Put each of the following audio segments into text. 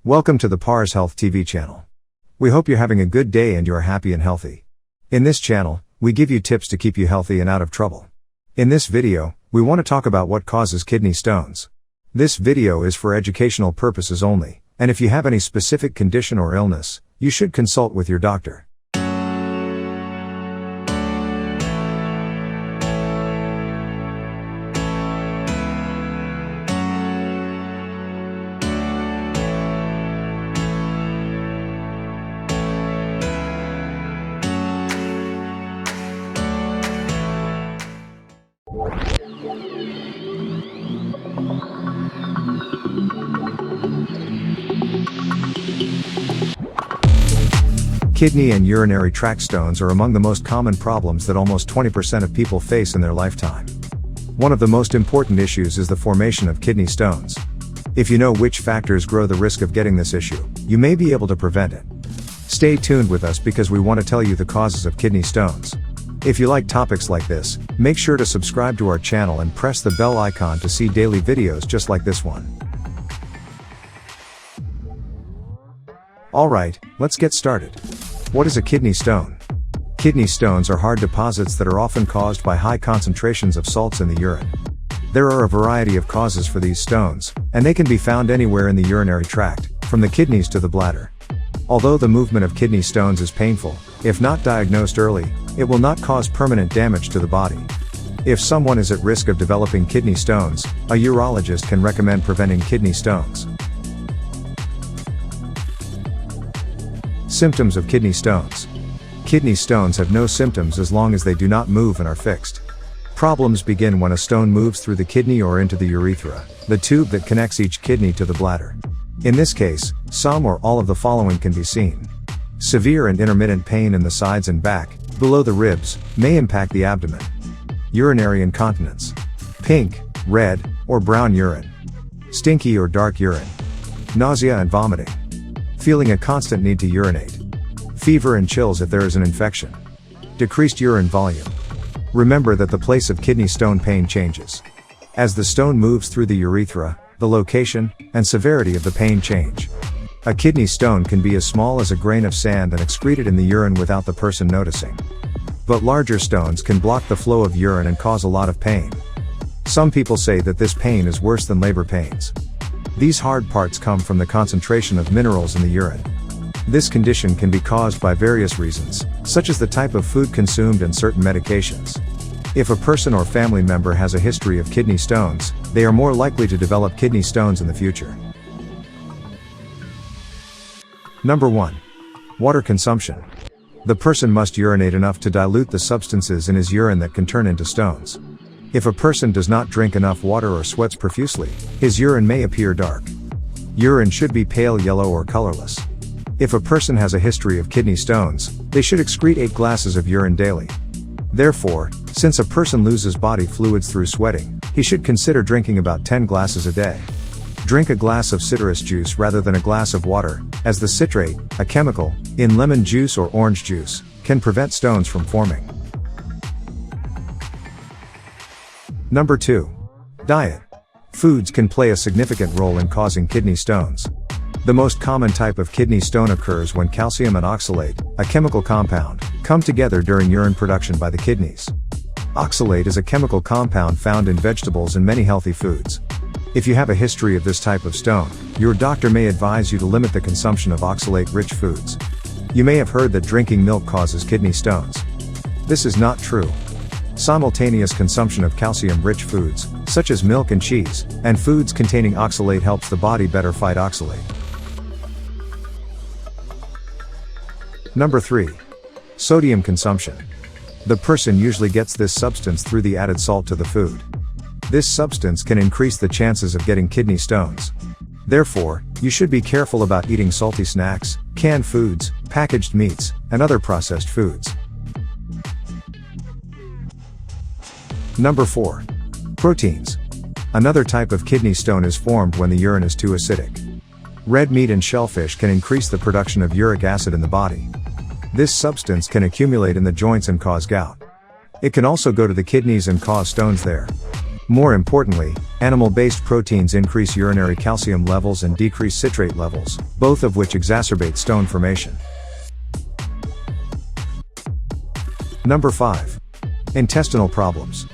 Welcome to the parshealthTV channel. We hope you're having a good day and you are happy and healthy. In this channel, we give you tips to keep you healthy and out of trouble. In this video, we want to talk about what causes kidney stones. This video is for educational purposes only, and if you have any specific condition or illness, you should consult with your doctor. Kidney and urinary tract stones are among the most common problems that almost 20% of people face in their lifetime. One of the most important issues is the formation of kidney stones. If you know which factors grow the risk of getting this issue, you may be able to prevent it. Stay tuned with us because we want to tell you the causes of kidney stones. If you like topics like this, make sure to subscribe to our channel and press the bell icon to see daily videos just like this one. Alright, let's get started. What is a kidney stone? Kidney stones are hard deposits that are often caused by high concentrations of salts in the urine. There are a variety of causes for these stones, and they can be found anywhere in the urinary tract, from the kidneys to the bladder. Although the movement of kidney stones is painful, if not diagnosed early, it will not cause permanent damage to the body. If someone is at risk of developing kidney stones, a urologist can recommend preventing kidney stones. Symptoms of kidney stones. Kidney stones have no symptoms as long as they do not move and are fixed. Problems begin when a stone moves through the kidney or into the urethra, the tube that connects each kidney to the bladder. In this case, some or all of the following can be seen. Severe and intermittent pain in the sides and back, below the ribs, may impact the abdomen. Urinary incontinence. Pink, red, or brown urine. Stinky or dark urine. Nausea and vomiting. Feeling a constant need to urinate. Fever and chills if there is an infection. Decreased urine volume. Remember that the place of kidney stone pain changes. As the stone moves through the urethra, the location and severity of the pain change. A kidney stone can be as small as a grain of sand and excreted in the urine without the person noticing. But larger stones can block the flow of urine and cause a lot of pain. Some people say that this pain is worse than labor pains. These hard parts come from the concentration of minerals in the urine. This condition can be caused by various reasons, such as the type of food consumed and certain medications. If a person or family member has a history of kidney stones, they are more likely to develop kidney stones in the future. Number 1. Water consumption. The person must urinate enough to dilute the substances in his urine that can turn into stones. If a person does not drink enough water or sweats profusely, his urine may appear dark. Urine should be pale yellow or colorless. If a person has a history of kidney stones, they should excrete 8 glasses of urine daily. Therefore, since a person loses body fluids through sweating, he should consider drinking about 10 glasses a day. Drink a glass of citrus juice rather than a glass of water, as the citrate, a chemical, in lemon juice or orange juice, can prevent stones from forming. Number 2. Diet. Foods can play a significant role in causing kidney stones. The most common type of kidney stone occurs when calcium and oxalate, a chemical compound, come together during urine production by the kidneys. Oxalate is a chemical compound found in vegetables and many healthy foods. If you have a history of this type of stone, your doctor may advise you to limit the consumption of oxalate-rich foods. You may have heard that drinking milk causes kidney stones. This is not true. Simultaneous consumption of calcium-rich foods, such as milk and cheese, and foods containing oxalate helps the body better fight oxalate. Number 3. Sodium consumption. The person usually gets this substance through the added salt to the food. This substance can increase the chances of getting kidney stones. Therefore, you should be careful about eating salty snacks, canned foods, packaged meats, and other processed foods. Number 4. Proteins. Another type of kidney stone is formed when the urine is too acidic. Red meat and shellfish can increase the production of uric acid in the body. This substance can accumulate in the joints and cause gout. It can also go to the kidneys and cause stones there. More importantly, animal-based proteins increase urinary calcium levels and decrease citrate levels, both of which exacerbate stone formation. Number 5. Intestinal problems.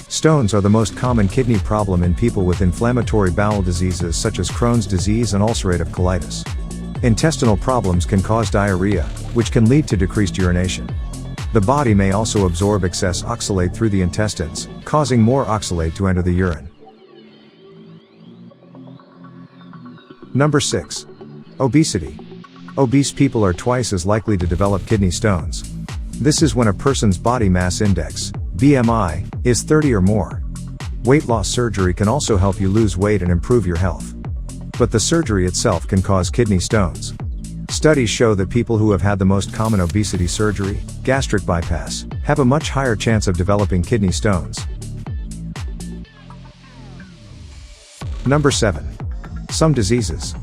Stones are the most common kidney problem in people with inflammatory bowel diseases such as Crohn's disease and ulcerative colitis. Intestinal problems can cause diarrhea, which can lead to decreased urination. The body may also absorb excess oxalate through the intestines, causing more oxalate to enter the urine. Number 6. Obesity. Obese people are twice as likely to develop kidney stones. This is when a person's body mass index, BMI, is 30 or more. Weight loss surgery can also help you lose weight and improve your health. But the surgery itself can cause kidney stones. Studies show that people who have had the most common obesity surgery, gastric bypass, have a much higher chance of developing kidney stones. Number 7. Some diseases.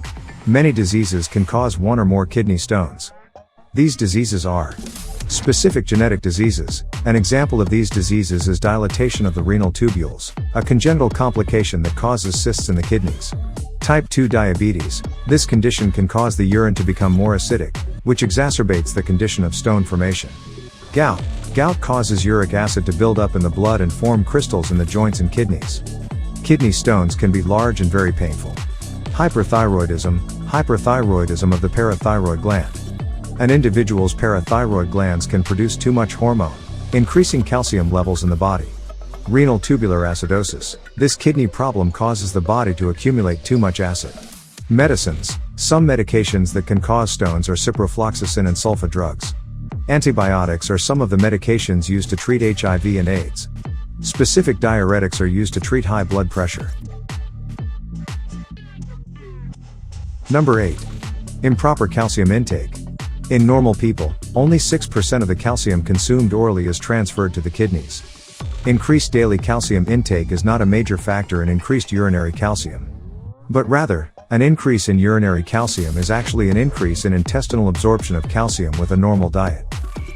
Many diseases can cause one or more kidney stones. These diseases are specific genetic diseases. An example of these diseases is dilatation of the renal tubules, a congenital complication that causes cysts in the kidneys. Type 2 diabetes. This condition can cause the urine to become more acidic, which exacerbates the condition of stone formation. Gout. Gout causes uric acid to build up in the blood and form crystals in the joints and kidneys. Kidney stones can be large and very painful. Hyperthyroidism. Hyperthyroidism of the parathyroid gland. An individual's parathyroid glands can produce too much hormone, increasing calcium levels in the body. Renal tubular acidosis. This kidney problem causes the body to accumulate too much acid. Medicines. Some medications that can cause stones are ciprofloxacin and sulfa drugs. Antibiotics are some of the medications used to treat HIV and AIDS. Specific diuretics are used to treat high blood pressure. Number 8. Improper calcium intake. In normal people, only 6% of the calcium consumed orally is transferred to the kidneys. Increased daily calcium intake is not a major factor in increased urinary calcium. But rather, an increase in urinary calcium is actually an increase in intestinal absorption of calcium with a normal diet.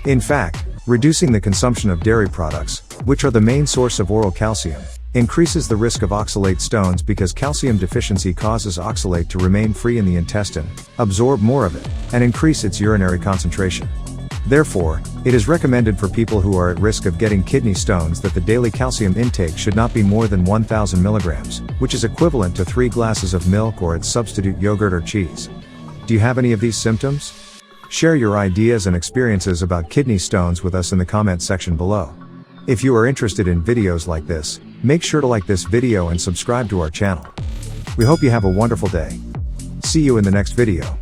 In fact, reducing the consumption of dairy products, which are the main source of oral calcium, increases the risk of oxalate stones because calcium deficiency causes oxalate to remain free in the intestine, absorb more of it, and increase its urinary concentration. Therefore, it is recommended for people who are at risk of getting kidney stones that the daily calcium intake should not be more than 1,000 milligrams, which is equivalent to 3 glasses of milk or its substitute yogurt or cheese. Do you have any of these symptoms? Share your ideas and experiences about kidney stones with us in the comment section below. If you are interested in videos like this, make sure to like this video and subscribe to our channel. We hope you have a wonderful day. See you in the next video.